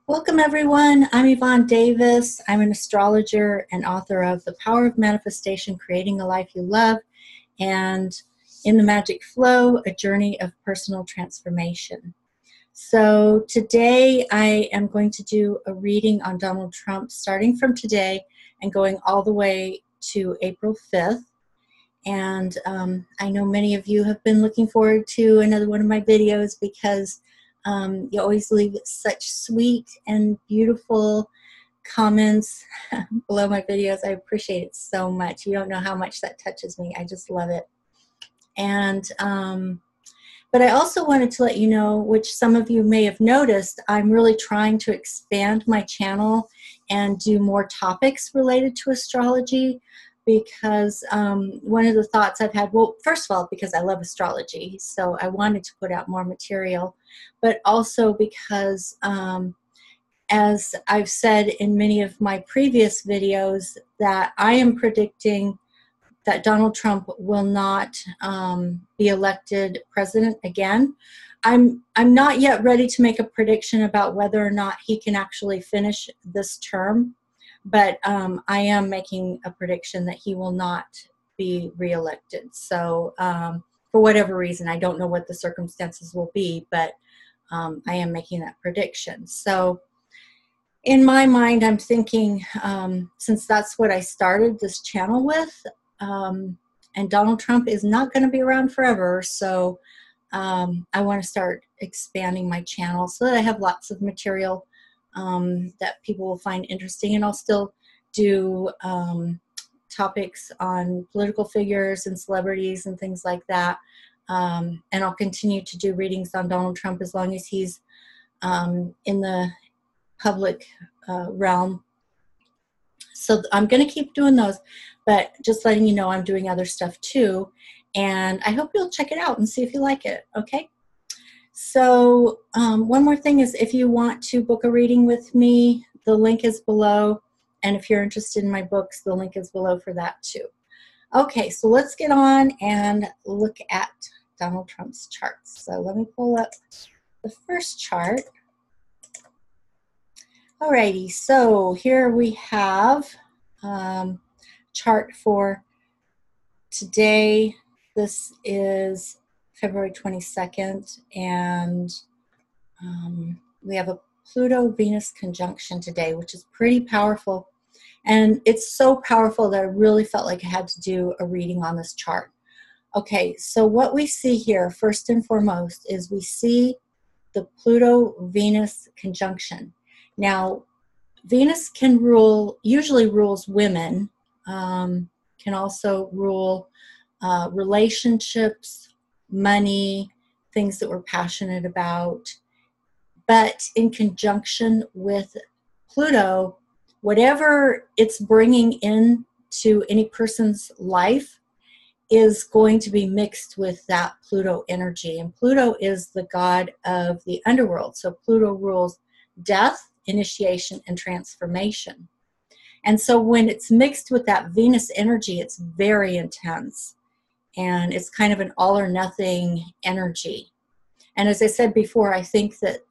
Welcome everyone, I'm Yvonne Davis. I'm an astrologer and author of The Power of Manifestation, Creating a Life You Love, and In the Magic Flow, A Journey of Personal Transformation. So today I am going to do a reading on Donald Trump starting from today and going all the way to April 5th. And I know many of you have been looking forward to another one of my videos because you always leave such sweet and beautiful comments below my videos. I appreciate it so much. You don't know how much that touches me. I just love it. And but I also wanted to let you know, which some of you may have noticed, I'm really trying to expand my channel and do more topics related to astrology. Because one of the thoughts I've had, well, first of all, because I love astrology, so I wanted to put out more material, but also because, as I've said in many of my previous videos, that I am predicting that Donald Trump will not be elected president again. I'm not yet ready to make a prediction about whether or not he can actually finish this term. But I am making a prediction that he will not be reelected. So for whatever reason, I don't know what the circumstances will be, but I am making that prediction. So in my mind, I'm thinking, since that's what I started this channel with, and Donald Trump is not going to be around forever, so I want to start expanding my channel so that I have lots of material that people will find interesting, and I'll still do topics on political figures and celebrities and things like that, and I'll continue to do readings on Donald Trump as long as he's in the public realm. So I'm going to keep doing those, but just letting you know I'm doing other stuff too, and I hope you'll check it out and see if you like it, okay? So one more thing is, if you want to book a reading with me, the link is below. And if you're interested in my books, the link is below for that too. Okay, so let's get on and look at Donald Trump's charts. So let me pull up the first chart. Alrighty, so here we have chart for today. This is February 22nd, and we have a Pluto-Venus conjunction today, which is pretty powerful. And it's so powerful that I really felt like I had to do a reading on this chart. Okay, so what we see here, first and foremost, is we see the Pluto-Venus conjunction. Now, Venus can usually rules women, can also rule relationships, money, things that we're passionate about. But in conjunction with Pluto, whatever it's bringing into any person's life is going to be mixed with that Pluto energy. And Pluto is the god of the underworld. So Pluto rules death, initiation, and transformation. And so when it's mixed with that Venus energy, it's very intense. And it's kind of an all or nothing energy. And as I said before, I think that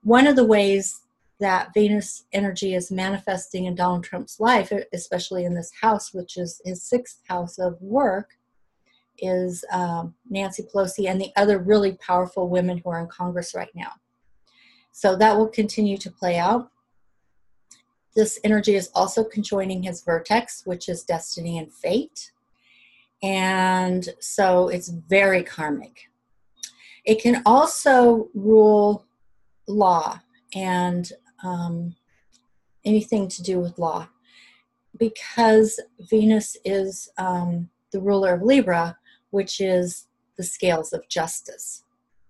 one of the ways that Venus energy is manifesting in Donald Trump's life, especially in this house, which is his sixth house of work, is Nancy Pelosi and the other really powerful women who are in Congress right now. So that will continue to play out. This energy is also conjoining his vertex, which is destiny and fate. And so it's very karmic. It can also rule law and anything to do with law, because Venus is the ruler of Libra, which is the scales of justice.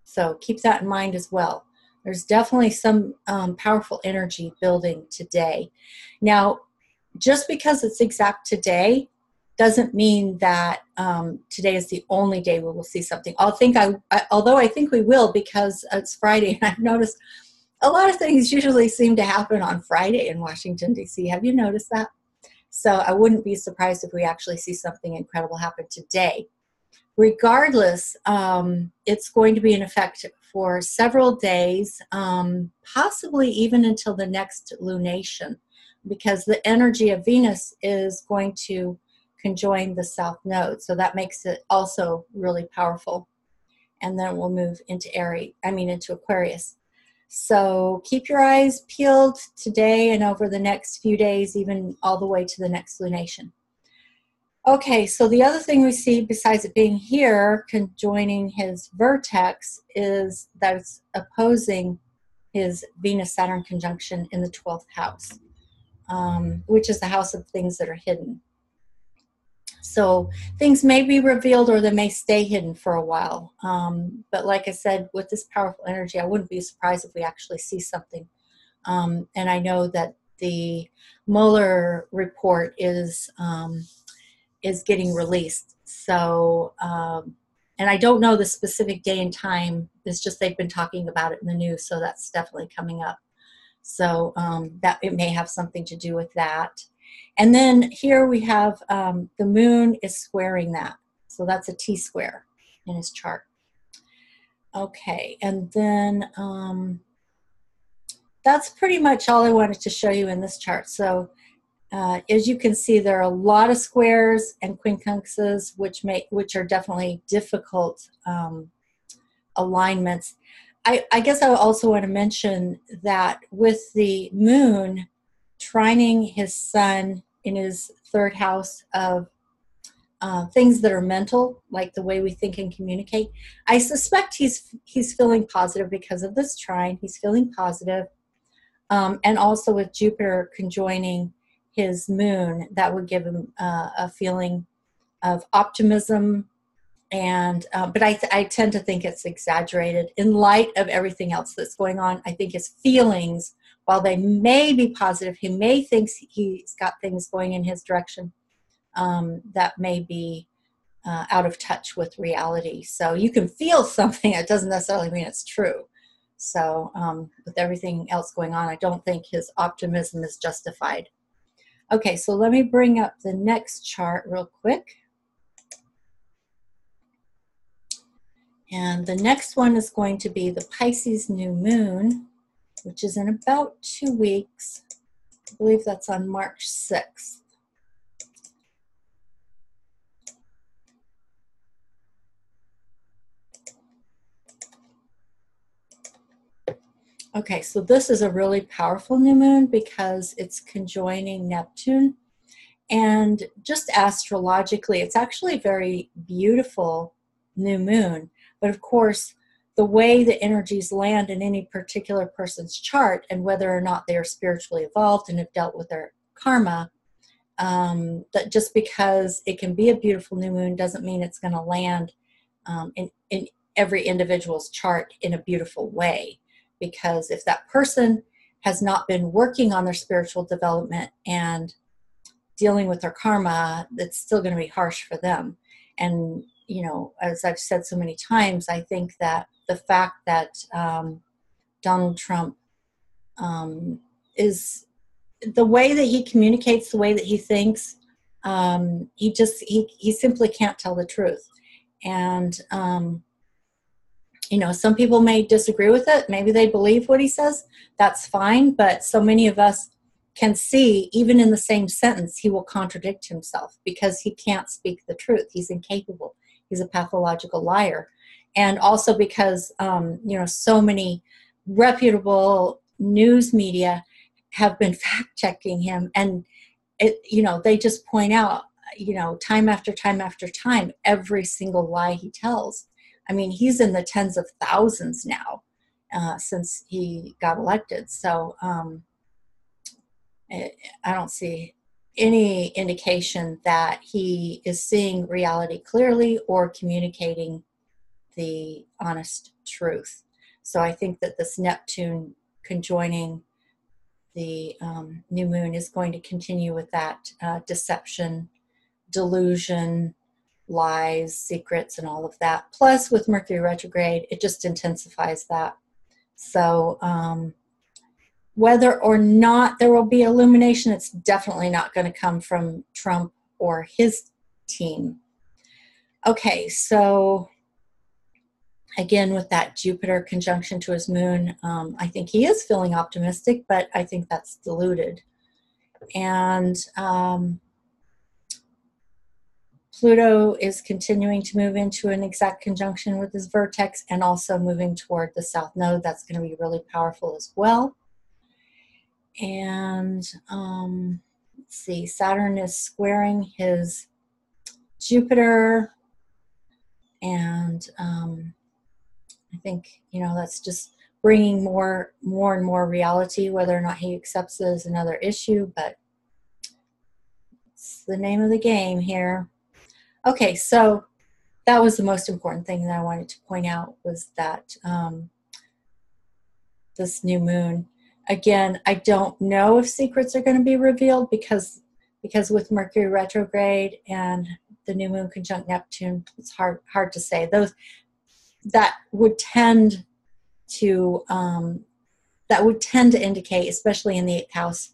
So keep that in mind as well. There's definitely some powerful energy building today. Now, just because it's exact today doesn't mean that today is the only day we will see something. Although I think we will, because it's Friday, and I've noticed a lot of things usually seem to happen on Friday in Washington, D.C. Have you noticed that? So I wouldn't be surprised if we actually see something incredible happen today. Regardless, it's going to be in effect for several days, possibly even until the next lunation, because the energy of Venus is going to conjoin the South Node. So that makes it also really powerful. And then we'll move into into Aquarius. So keep your eyes peeled today and over the next few days, even all the way to the next lunation. Okay, so the other thing we see besides it being here, conjoining his vertex, is that it's opposing his Venus-Saturn conjunction in the 12th house, which is the house of things that are hidden. So things may be revealed or they may stay hidden for a while. But like I said, with this powerful energy, I wouldn't be surprised if we actually see something. And I know that the Mueller report is getting released. So, and I don't know the specific day and time. It's just they've been talking about it in the news, so that's definitely coming up. So that it may have something to do with that. And then here we have the moon is squaring that. So that's a T-square in his chart. Okay, and then that's pretty much all I wanted to show you in this chart. So as you can see, there are a lot of squares and quincunxes, which are definitely difficult alignments. I guess I also want to mention that with the moon trining his sun in his third house of things that are mental, like the way we think and communicate, I suspect he's feeling positive because of this trine. He's feeling positive. And also with Jupiter conjoining his moon, that would give him a feeling of optimism. And but I tend to think it's exaggerated in light of everything else that's going on. I think his feelings, while they may be positive, he may think he's got things going in his direction that may be out of touch with reality. So you can feel something. It doesn't necessarily mean it's true. So with everything else going on, I don't think his optimism is justified. Okay, so let me bring up the next chart real quick. And the next one is going to be the Pisces New Moon, which is in about 2 weeks. I believe that's on March 6th. Okay, so this is a really powerful new moon because it's conjoining Neptune. And just astrologically, it's actually a very beautiful new moon. But of course, the way the energies land in any particular person's chart and whether or not they are spiritually evolved and have dealt with their karma, that just because it can be a beautiful new moon doesn't mean it's going to land in every individual's chart in a beautiful way. Because if that person has not been working on their spiritual development and dealing with their karma, that's still going to be harsh for them. And you know, as I've said so many times, I think that the fact that Donald Trump is the way that he communicates, the way that he thinks, he simply can't tell the truth. And you know, some people may disagree with it. Maybe they believe what he says. That's fine. But so many of us can see, even in the same sentence, he will contradict himself because he can't speak the truth. He's incapable. He's a pathological liar. And also because, you know, so many reputable news media have been fact-checking him. And, you know, they just point out, you know, time after time after time, every single lie he tells. I mean, he's in the tens of thousands now since he got elected. So I don't see any indication that he is seeing reality clearly or communicating the honest truth. So I think that this Neptune conjoining the new moon is going to continue with that deception, delusion, lies, secrets, and all of that. Plus, with Mercury retrograde, it just intensifies that. So whether or not there will be illumination, it's definitely not going to come from Trump or his team. Okay, so Again, with that Jupiter conjunction to his moon, I think he is feeling optimistic, but I think that's diluted. And Pluto is continuing to move into an exact conjunction with his vertex and also moving toward the south node. That's going to be really powerful as well. And let's see, Saturn is squaring his Jupiter. And I think, that's just bringing more and more reality. Whether or not he accepts it is another issue, but it's the name of the game here. Okay, so that was the most important thing that I wanted to point out, was that this new moon. Again, I don't know if secrets are going to be revealed because with Mercury retrograde and the new moon conjunct Neptune, it's hard to say. Those that would tend to indicate, especially in the 8th house,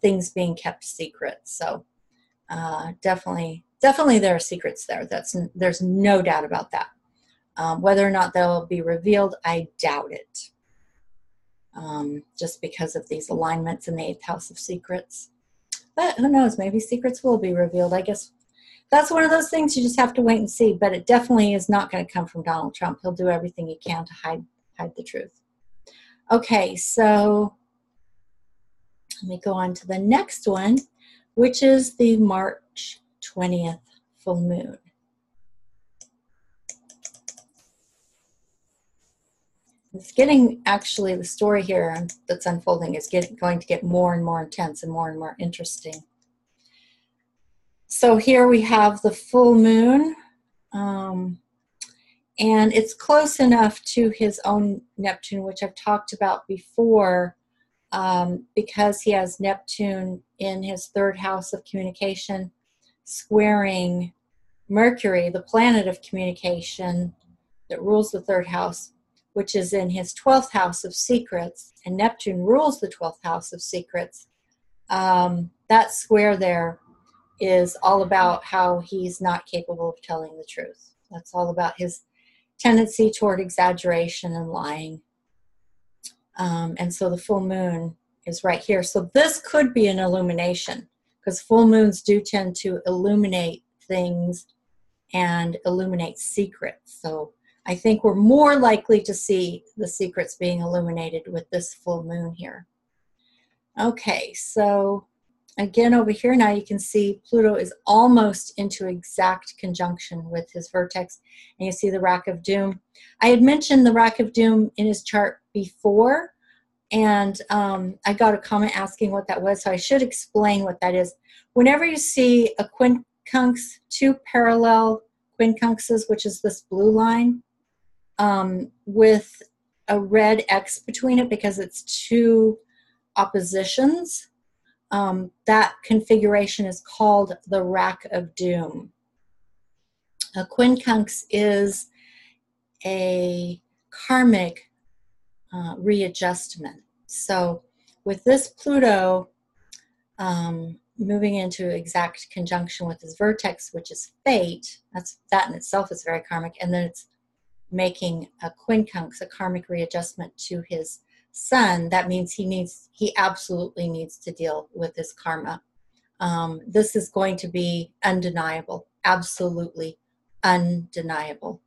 things being kept secret. So definitely there are secrets there. There's no doubt about that. Whether or not they'll be revealed, I doubt it. Just because of these alignments in the 8th house of secrets. But who knows, maybe secrets will be revealed. I guess that's one of those things you just have to wait and see, but it definitely is not going to come from Donald Trump. He'll do everything he can to hide the truth. Okay, so let me go on to the next one, which is the March 20th full moon. It's getting, actually, the story here that's unfolding is going to get more and more intense and more interesting. So here we have the full moon, and it's close enough to his own Neptune, which I've talked about before, because he has Neptune in his 3rd house of communication, squaring Mercury, the planet of communication that rules the 3rd house, which is in his 12th house of secrets, and Neptune rules the 12th house of secrets. That square there is all about how he's not capable of telling the truth. That's all about his tendency toward exaggeration and lying. And so the full moon is right here. So this could be an illumination, because full moons do tend to illuminate things and illuminate secrets. So I think we're more likely to see the secrets being illuminated with this full moon here. Okay, so again over here now you can see Pluto is almost into exact conjunction with his vertex, and you see the rack of doom. I had mentioned the rack of doom in his chart before, and I got a comment asking what that was, so I should explain what that is. Whenever you see a quincunx, 2 parallel quincunxes, which is this blue line, with a red X between it because it's 2 oppositions, that configuration is called the rack of doom. A quincunx is a karmic readjustment. So with this Pluto moving into exact conjunction with his vertex, which is fate, that in itself is very karmic, and then it's making a quincunx, a karmic readjustment to his sun. That means he absolutely needs to deal with his karma. This is going to be undeniable, absolutely undeniable.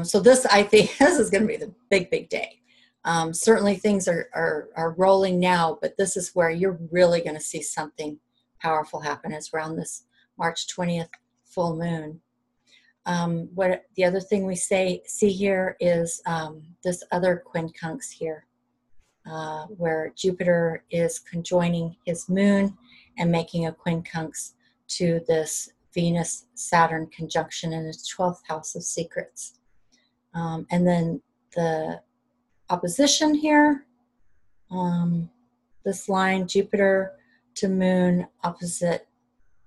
So this, I think, this is going to be the big day. Certainly things are rolling now, but this is where you're really going to see something powerful happen. It's around this March 20th full moon. What the other thing we see here is this other quincunx here, where Jupiter is conjoining his moon and making a quincunx to this Venus-Saturn conjunction in its 12th house of secrets. And then the opposition here, this line, Jupiter to moon opposite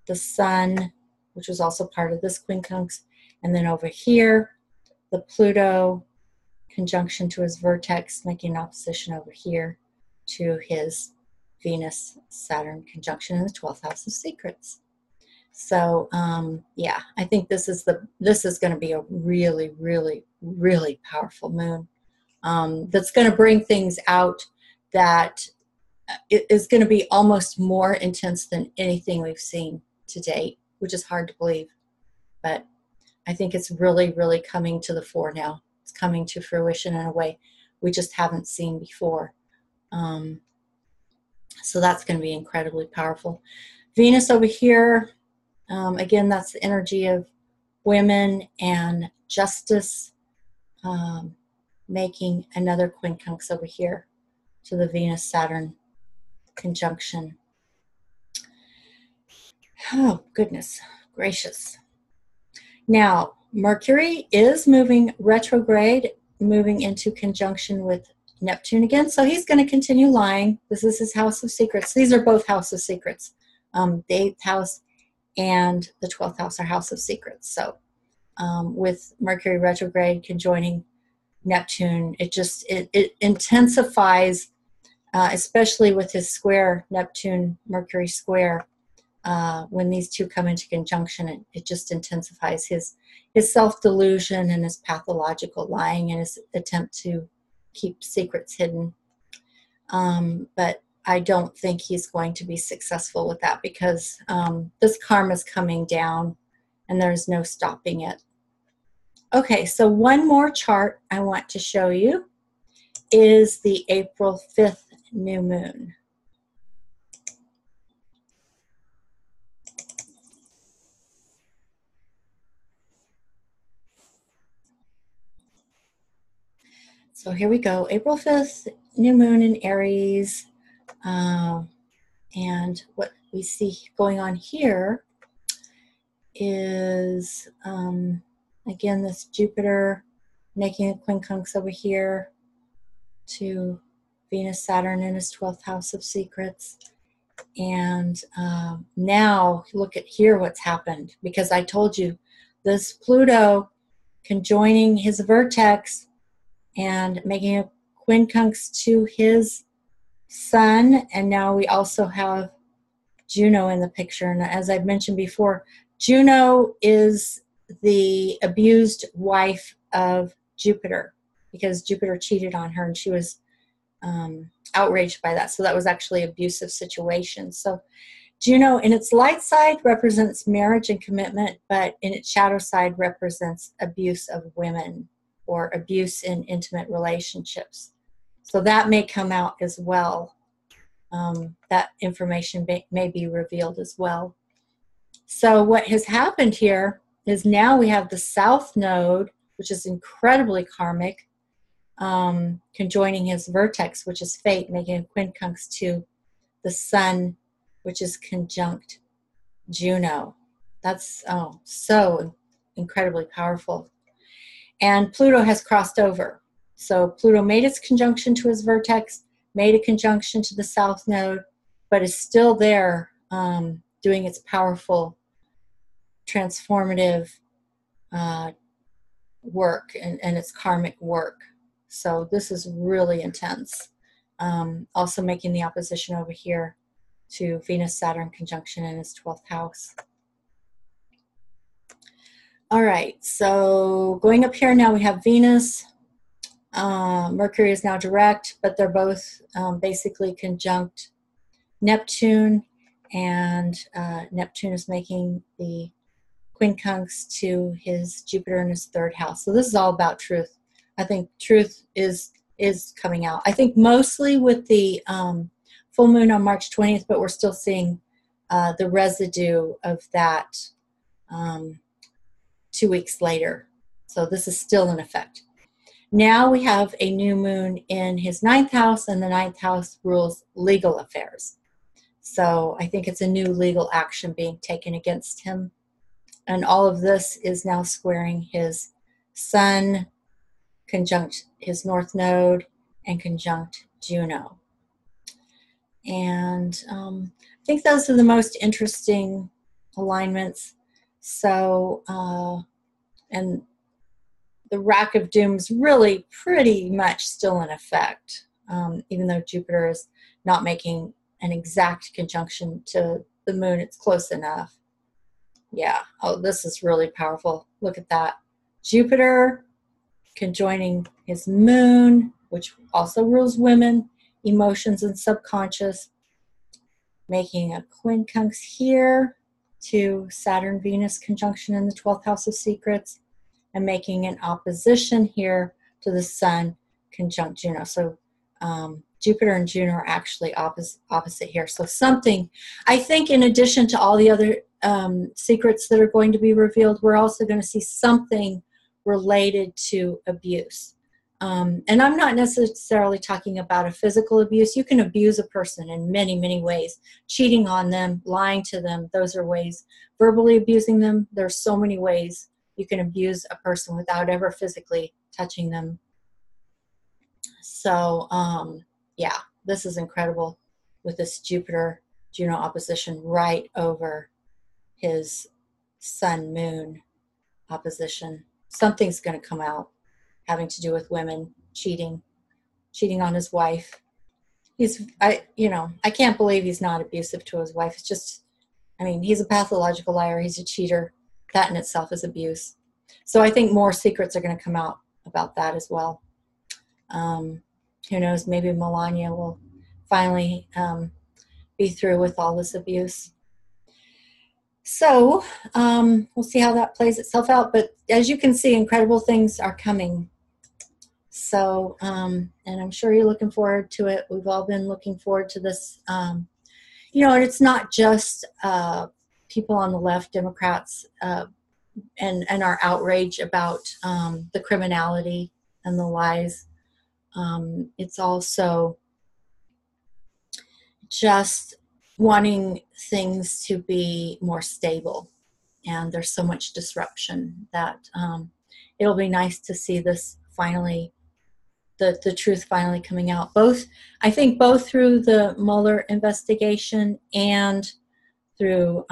the sun, which was also part of this quincunx. And then over here, the Pluto conjunction to his vertex, making an opposition over here to his Venus-Saturn conjunction in the 12th house of secrets. So yeah, I think this is going to be a really, really, really powerful moon that's going to bring things out that is going to be almost more intense than anything we've seen to date, which is hard to believe. But I think it's really, really coming to the fore now. It's coming to fruition in a way we just haven't seen before. So that's going to be incredibly powerful. Venus over here, again, that's the energy of women and justice, making another quincunx over here to the Venus-Saturn conjunction. Oh, goodness gracious. Now, Mercury is moving retrograde, moving into conjunction with Neptune again. So he's going to continue lying. This is his house of secrets. These are both house of secrets. The 8th house and the 12th house are house of secrets. So with Mercury retrograde conjoining Neptune, it intensifies, especially with his square, Neptune-Mercury square. When these two come into conjunction, it just intensifies his self-delusion and his pathological lying and his attempt to keep secrets hidden. But I don't think he's going to be successful with that because this karma is coming down and there's no stopping it. Okay, so one more chart I want to show you is the April 5th new moon. So here we go, April 5th, new moon in Aries. And what we see going on here is, again, this Jupiter making a quincunx over here to Venus, Saturn in his 12th house of secrets. And now look at here what's happened, because I told you this Pluto conjoining his vertex and making a quincunx to his sun, and now we also have Juno in the picture. And as I've mentioned before, Juno is the abused wife of Jupiter because Jupiter cheated on her and she was outraged by that. So that was actually an abusive situation. So Juno in its light side represents marriage and commitment, but in its shadow side represents abuse of women or abuse in intimate relationships. So that may come out as well. That information may be revealed as well. So what has happened here is now we have the South Node, which is incredibly karmic, conjoining his vertex, which is fate, making a quincunx to the Sun, which is conjunct Juno. That's so incredibly powerful. And Pluto has crossed over. So Pluto made its conjunction to his vertex, made a conjunction to the South Node, but is still there doing its powerful, transformative work and its karmic work. So this is really intense. Also making the opposition over here to Venus-Saturn conjunction in his 12th house. All right, so going up here now we have Venus. Mercury is now direct, but they're both basically conjunct Neptune, and Neptune is making the quincunx to his Jupiter in his 3rd house. So this is all about truth. I think truth is coming out. I think mostly with the full moon on March 20th, but we're still seeing the residue of that 2 weeks later. So this is still in effect. Now we have a new moon in his 9th house, and the 9th house rules legal affairs. So I think it's a new legal action being taken against him. And all of this is now squaring his Sun, conjunct his North Node, and conjunct Juno. And I think those are the most interesting alignments. So, and the Rack of Doom's really pretty much still in effect, even though Jupiter is not making an exact conjunction to the moon, it's close enough. Yeah. Oh, this is really powerful. Look at that. Jupiter conjoining his moon, which also rules women, emotions, and subconscious, making a quincunx here to Saturn Venus conjunction in the 12th house of secrets, and making an opposition here to the Sun conjunct Juno. So Jupiter and Juno are actually opposite here. So something, I think, in addition to all the other secrets that are going to be revealed, we're also going to see something related to abuse. And I'm not necessarily talking about a physical abuse. You can abuse a person in many, many ways. Cheating on them, lying to them, those are ways. Verbally abusing them, there's so many ways you can abuse a person without ever physically touching them. So, yeah, this is incredible with this Jupiter-Juno opposition right over his Sun-Moon opposition. Something's going to come out having to do with women cheating on his wife. I can't believe he's not abusive to his wife. It's just, I mean, he's a pathological liar. He's a cheater. That in itself is abuse. So I think more secrets are going to come out about that as well. Who knows, maybe Melania will finally be through with all this abuse. So we'll see how that plays itself out. But as you can see, incredible things are coming. So, and I'm sure you're looking forward to it. We've all been looking forward to this. And it's not just people on the left, Democrats, and our outrage about the criminality and the lies. It's also just wanting things to be more stable. And there's so much disruption that it'll be nice to see this finally, the truth finally coming out. I think both through the Mueller investigation and through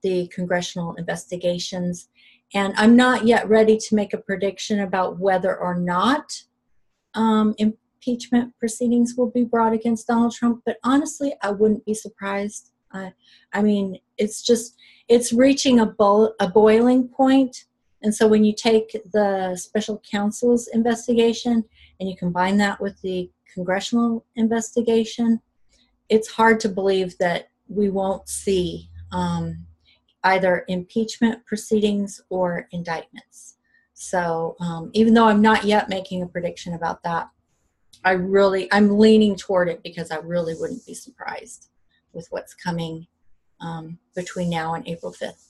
the congressional investigations. And I'm not yet ready to make a prediction about whether or not impeachment proceedings will be brought against Donald Trump, but honestly, I wouldn't be surprised. I mean, it's reaching a boiling point. And so when you take the special counsel's investigation and you combine that with the congressional investigation, it's hard to believe that we won't see either impeachment proceedings or indictments. So even though I'm not yet making a prediction about that, I'm leaning toward it because I really wouldn't be surprised with what's coming between now and April 5th.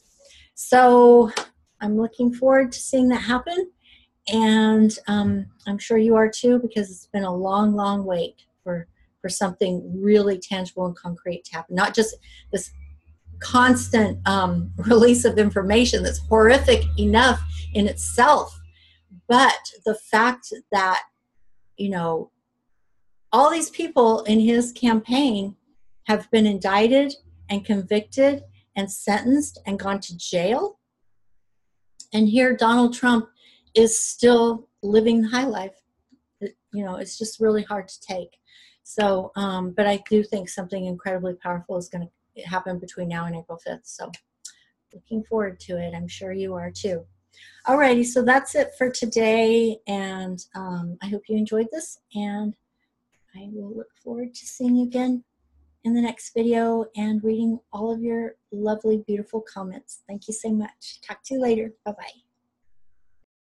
So I'm looking forward to seeing that happen. And I'm sure you are too, because it's been a long, long wait for something really tangible and concrete to happen. Not just this constant release of information that's horrific enough in itself, but the fact that, all these people in his campaign have been indicted and convicted and sentenced and gone to jail. And here Donald Trump is still living the high life. It's just really hard to take. So, but I do think something incredibly powerful is going to happen between now and April 5th. So looking forward to it. I'm sure you are too. Alrighty, so that's it for today. And I hope you enjoyed this. And I will look forward to seeing you again in the next video and reading all of your lovely, beautiful comments. Thank you so much. Talk to you later. Bye-bye.